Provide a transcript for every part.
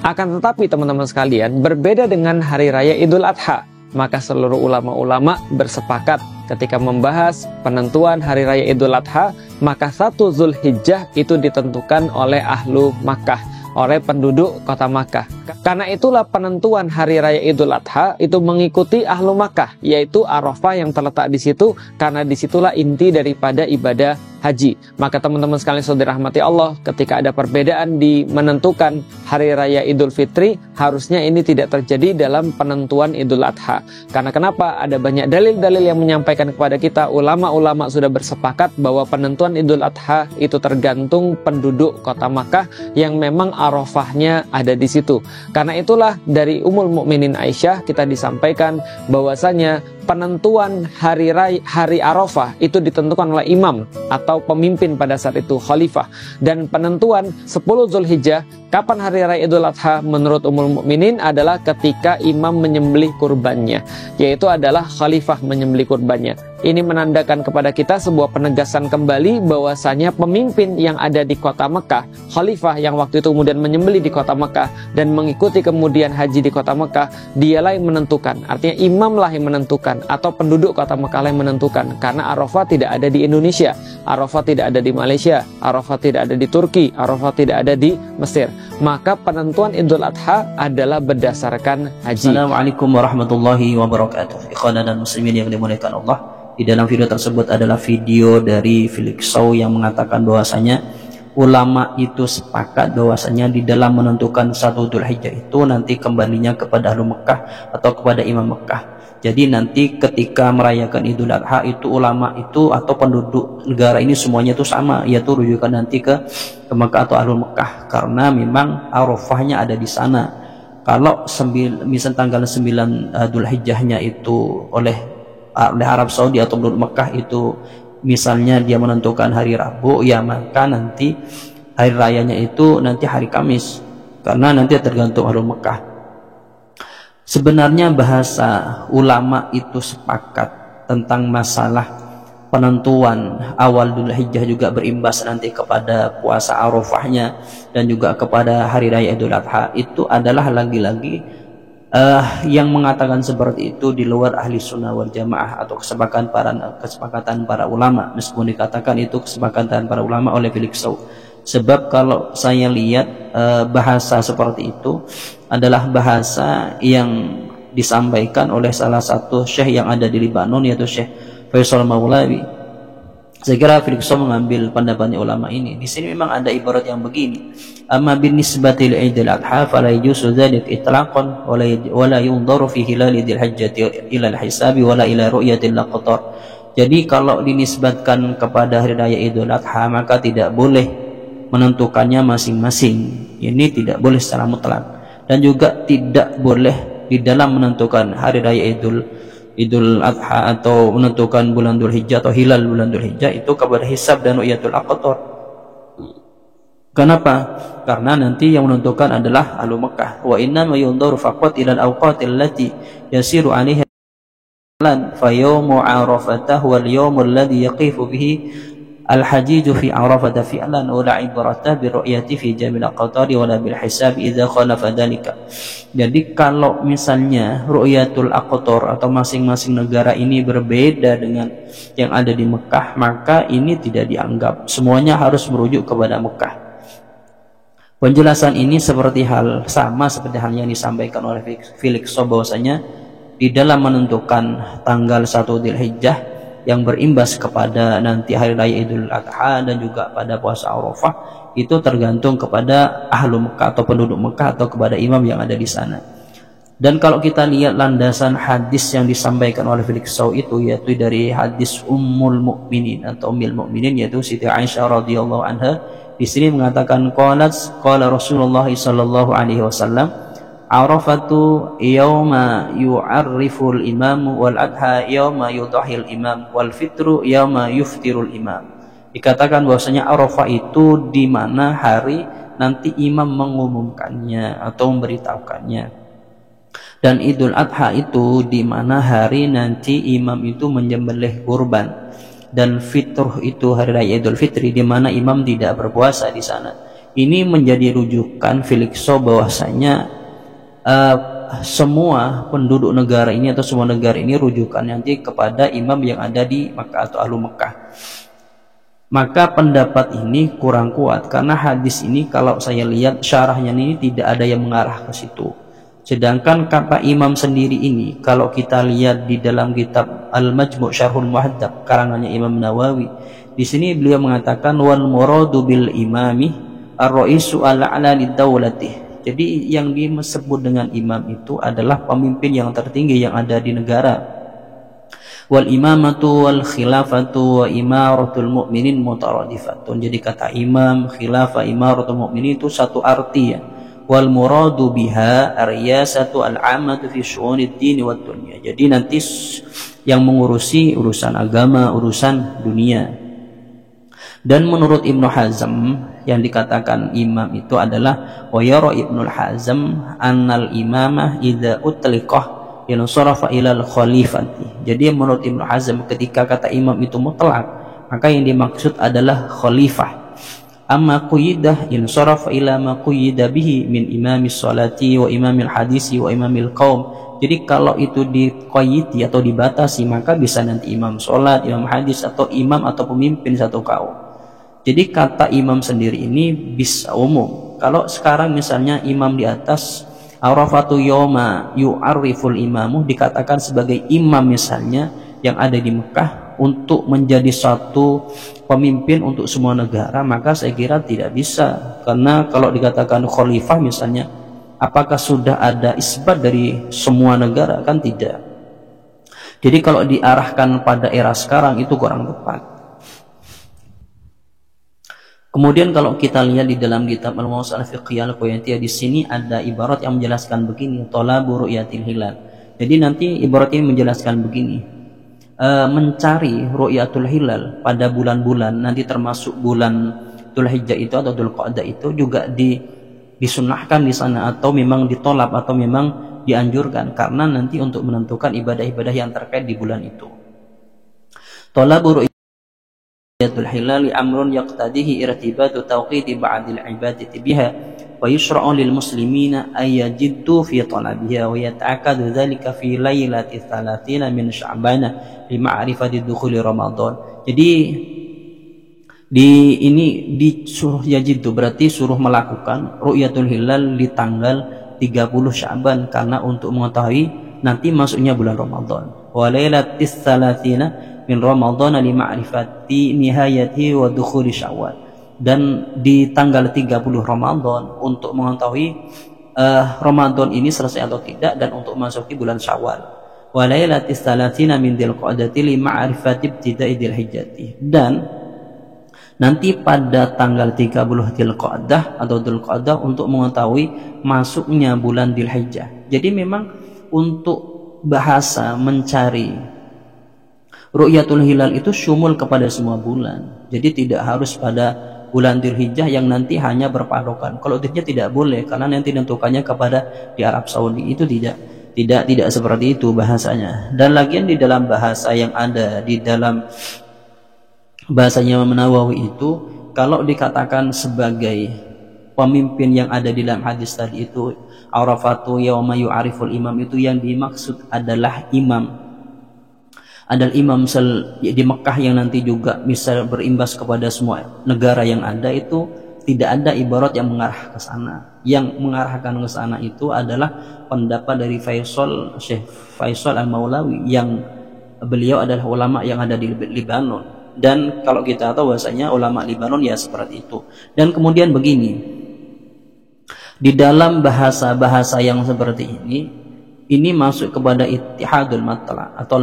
Akan tetapi teman-teman sekalian, berbeda dengan hari raya Idul Adha, maka seluruh ulama-ulama bersepakat ketika membahas penentuan hari raya Idul Adha, maka 1 Zulhijjah itu ditentukan oleh ahlu Makkah, oleh penduduk kota Makkah. Karena itulah penentuan hari raya Idul Adha itu mengikuti ahlu Makkah, yaitu Arafah yang terletak di situ, karena disitulah inti daripada ibadah haji. Maka teman-teman sekalian saudara rahmati Allah, ketika ada perbedaan di menentukan hari raya Idul Fitri, harusnya ini tidak terjadi dalam penentuan Idul Adha. Karena kenapa? Ada banyak dalil-dalil yang menyampaikan kepada kita, ulama-ulama sudah bersepakat bahwa penentuan Idul Adha itu tergantung penduduk kota Makkah yang memang Arafahnya ada di situ. Karena itulah dari Ummul Mukminin Aisyah kita disampaikan bahwasanya penentuan hari Arafah itu ditentukan oleh imam atau pemimpin pada saat itu, khalifah. Dan penentuan 10 Zulhijjah, kapan hari raya Idul Adha menurut Ummul Mukminin adalah ketika imam menyembelih kurbannya, yaitu adalah khalifah menyembelih kurbannya. Ini menandakan kepada kita sebuah penegasan kembali bahwasanya pemimpin yang ada di kota Mekah, khalifah yang waktu itu kemudian menyembelih di kota Mekah dan mengikuti kemudian haji di kota Mekah, dialah yang menentukan. Artinya imamlah yang menentukan atau penduduk kota Mekah yang menentukan. Karena Arafah tidak ada di Indonesia, Arafah tidak ada di Malaysia, Arafah tidak ada di Turki, Arafah tidak ada di Mesir. Maka penentuan Idul Adha adalah berdasarkan haji. Assalamualaikum warahmatullahi wabarakatuh. Ikhwan dan muslimin yang dimuliakan Allah. Di dalam video tersebut adalah video dari Felix Sow yang mengatakan bahwasanya ulama itu sepakat bahwasanya di dalam menentukan 1 Dzulhijjah itu nanti kembalinya kepada ahlu Mekah atau kepada imam Mekah. Jadi nanti ketika merayakan Idul Adha itu ulama itu atau penduduk negara ini semuanya itu sama, yaitu rujukan nanti ke Mekah atau ahlu Mekah, karena memang Arafahnya ada di sana. Kalau misal tanggal 9 Dzulhijjahnya itu oleh Arab Saudi atau penduduk Mekah itu misalnya dia menentukan hari Rabu, ya maka nanti hari rayanya itu nanti hari Kamis, karena nanti tergantung ahlu Mekah. Sebenarnya bahasa ulama itu sepakat tentang masalah penentuan awal Dzulhijjah juga berimbas nanti kepada puasa Arafahnya dan juga kepada hari raya Idul Adha. Itu adalah lagi-lagi yang mengatakan seperti itu di luar ahli sunnah wal jamaah atau kesepakatan para ulama, meskipun dikatakan itu kesepakatan para ulama oleh Felix Sow. Sebab kalau saya lihat bahasa seperti itu adalah bahasa yang disampaikan oleh salah satu syekh yang ada di Libanon, yaitu Syekh Faisal Maulawi. Saya kira Felix Sow mengambil pendapatnya ulama ini. Di sini memang ada ibarat yang begini. Amma bin nisbati li Idul Adha fala yajuzu dzalik itlaqan wa la yunzaru fi hilal Dzul Hijjah ila al-hisabi wala ila ru'yatil laqtar. Jadi kalau dinisbatkan kepada hari raya Idul Adha maka tidak boleh menentukannya masing-masing. Ini tidak boleh secara mutlak, dan juga tidak boleh di dalam menentukan hari raya Idul Adha atau menentukan bulan Dzul Hijjah atau hilal bulan Dzul Hijjah itu kepada hisab dan ru'yatul aqtar. Kenapa? Karena nanti yang menentukan adalah ahlu Mekah. Wa inna ma yundaru faqat ila al-awqatil lati yasiru 'alaiha fa yawmu 'arafatah wal yawmul ladzi yaqifu bihi al-hajiju fi 'arafata fi'lan wa la ibrata bi ru'yati fi jamil aqtari wa la bil hisab idza khalafa dzalika. Jadi kalau misalnya ru'yatul aqtar atau masing-masing negara ini berbeda dengan yang ada di Mekah, maka ini tidak dianggap. Semuanya harus merujuk kepada Mekah. Penjelasan ini seperti halnya yang disampaikan oleh Felix Sow bahwasanya di dalam menentukan tanggal 1 Dzulhijjah yang berimbas kepada nanti hari raya Idul Adha dan juga pada puasa Arafah itu tergantung kepada ahlu Mekah atau penduduk Mekah atau kepada imam yang ada di sana. Dan kalau kita lihat landasan hadis yang disampaikan oleh Felix Sow itu, yaitu dari hadis Ummul Mukminin atau Ummul Mukminin, yaitu Siti Aisyah radhiyallahu anha. Di sini mengatakan qala Rasulullah sallallahu alaihi wasallam, Arafatu yawma yu'arriful imam wal adha yawma yudhahil imam wal fitru yawma yuftirul imam. Dikatakan bahwasanya Arafah itu di mana hari nanti imam mengumumkannya atau memberitahukannya, dan Idul Adha itu di mana hari nanti imam itu menyembelih kurban, dan Fitr itu hari raya Idul Fitri di mana imam tidak berpuasa di sana. Ini menjadi rujukan Felixstowe bahwasanya semua penduduk negara ini atau semua negara ini rujukan nanti kepada imam yang ada di Makkah atau Ahlu Makkah. Maka pendapat ini kurang kuat karena hadis ini kalau saya lihat syarahnya ini tidak ada yang mengarah ke situ. Sedangkan kata imam sendiri ini kalau kita lihat di dalam kitab Al-Majmu' Syarhul Muhaddab karangannya Imam Nawawi, di sini beliau mengatakan wal muradu bil imami ar-ra'isu al-a'la lid-dawlatih. Jadi yang disebut dengan imam itu adalah pemimpin yang tertinggi yang ada di negara. Wal imamatu wal khilafatu wa imaratul mu'minin mutaradifatun. Jadi kata imam, khilafah, imaratul mu'minin itu satu arti ya. Wal muradu biha ar-riyasatu al-'ammatu fi syu'unid din wad dunya. Jadi nanti yang mengurusi urusan agama, urusan dunia. Dan menurut Ibnu Hazm yang dikatakan imam itu adalah wa yara Ibnu Hazm annal imamah idza utliqah yansarafa ilal khalifati. Jadi menurut Ibnu Hazm ketika kata imam itu mutlak, maka yang dimaksud adalah khalifah. Amma quyyidah yansarafa ila ma quyyida bihi min imamis salati wa imamil hadisi wa imamil qaum. Jadi kalau itu diqayyidi atau dibatasi, maka bisa nanti imam salat, imam hadis atau imam atau pemimpin satu kaum. Jadi kata imam sendiri ini bisa umum. Kalau sekarang misalnya imam di atas Arafatu yawma yu'arriful imamu dikatakan sebagai imam misalnya yang ada di Mekah untuk menjadi satu pemimpin untuk semua negara, maka saya kira tidak bisa. Karena kalau dikatakan khalifah misalnya, apakah sudah ada isbat dari semua negara? Kan tidak. Jadi kalau diarahkan pada era sekarang itu kurang tepat. Kemudian kalau kita lihat di dalam kitab Al-Mawsu'ah Al-Fiqhiyah Al-Quyatiyah, di sini ada ibarat yang menjelaskan begini, talabu ru'yatil hilal. Jadi nanti ibarat ini menjelaskan begini, mencari ru'yatul hilal pada bulan-bulan nanti termasuk bulan Dzulhijjah itu atau Dzulqa'dah itu juga disunahkan di sana atau memang ditolak atau memang dianjurkan karena nanti untuk menentukan ibadah-ibadah yang terkait di bulan itu. Talabu ru'yatul hilal amrun yaqtadihi irtibatu tawqiti ba'dil ibadati biha wa yushra'u lil muslimina ay yajiddu fi talabiha wa yata'akkadu dhalika fi lailati 30 min sya'ban li ma'rifati dukhuli ramadan. Jadi ini disuruh yajiddu berarti suruh melakukan ru'yatul hilal di tanggal 30 Sya'ban karena untuk mengetahui nanti masuknya bulan Ramadan. Wa lailatis 30 min Ramadan li ma'rifati nihayati wa dukhuli Syawal. Dan di tanggal 30 Ramadan untuk mengetahui Ramadan ini selesai atau tidak dan untuk masuki bulan Syawal. Wa lailatis 30 min Dzulqa'dah li ma'rifati ibtida'i Dzulhijjah. Dan nanti pada tanggal 30 Dzulqa'dah atau Dzulqa'dah untuk mengetahui masuknya bulan Dzulhijjah. Jadi memang untuk bahasa mencari ru'yatul hilal itu syumul kepada semua bulan. Jadi tidak harus pada bulan Dzulhijjah yang nanti hanya berpatokan. Kalau Dzulhijjah tidak boleh karena nanti tentukannya kepada di Arab Saudi. Itu tidak seperti itu bahasanya. Dan lagian di dalam bahasa yang ada di dalam bahasanya Imam Nawawi itu kalau dikatakan sebagai pemimpin yang ada di dalam hadis tadi itu Arafatu yawma yu'ariful imam, itu yang dimaksud adalah imam di Mekah yang nanti juga bisa berimbas kepada semua negara yang ada. Itu tidak ada ibarat yang mengarah ke sana. Yang mengarahkan ke sana itu adalah pendapat dari Syekh Faisal Al-Maulawi yang beliau adalah ulama yang ada di Libanon. Dan kalau kita tahu bahasanya ulama Libanon ya seperti itu. Dan kemudian begini, di dalam bahasa-bahasa yang seperti ini masuk kepada ittihadul matla atau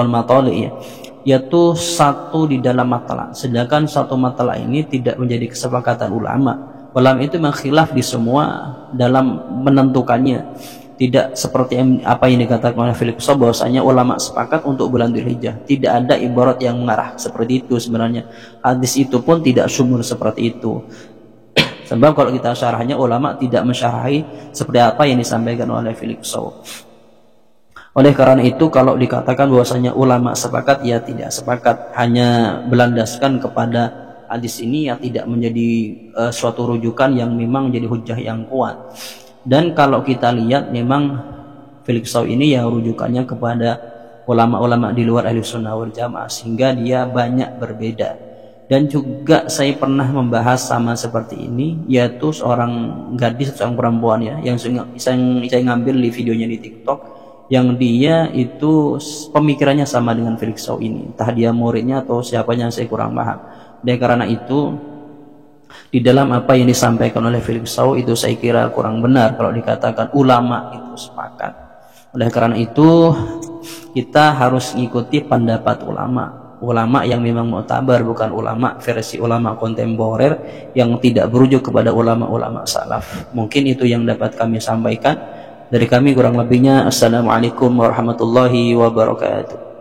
matali, yaitu satu di dalam matla, sedangkan satu matla ini tidak menjadi kesepakatan ulama. Ulama itu mengkhilaf di semua dalam menentukannya. Tidak seperti apa yang dikatakan oleh Felixstowe bahwasanya ulama sepakat untuk bulan Dzulhijjah. Tidak ada ibarat yang mengarah seperti itu sebenarnya. Hadis itu pun tidak sumur seperti itu. Sebab kalau kita syarahnya ulama tidak mensyarahi seperti apa yang disampaikan oleh Felixstowe. Oleh karena itu kalau dikatakan bahwasanya ulama sepakat, ya tidak sepakat, hanya berlandaskan kepada hadis ini ya tidak menjadi suatu rujukan yang memang jadi hujah yang kuat. Dan kalau kita lihat memang Felix Saw ini ya rujukannya kepada ulama-ulama di luar Ahlussunnah wal Jamaah, sehingga dia banyak berbeda. Dan juga saya pernah membahas sama seperti ini, yaitu seorang gadis, seorang perempuan ya, yang saya ngambil di videonya di TikTok, yang dia itu pemikirannya sama dengan Felix Saw ini. Entah dia muridnya atau siapanya, saya kurang paham. Dan karena itu di dalam apa yang disampaikan oleh Felix Saw itu saya kira kurang benar kalau dikatakan ulama itu sepakat. Oleh karena itu kita harus mengikuti pendapat ulama yang memang mu'tabar, bukan ulama versi ulama kontemporer yang tidak berujuk kepada ulama-ulama salaf. Mungkin itu yang dapat kami sampaikan. Dari kami kurang lebihnya, assalamualaikum warahmatullahi wabarakatuh.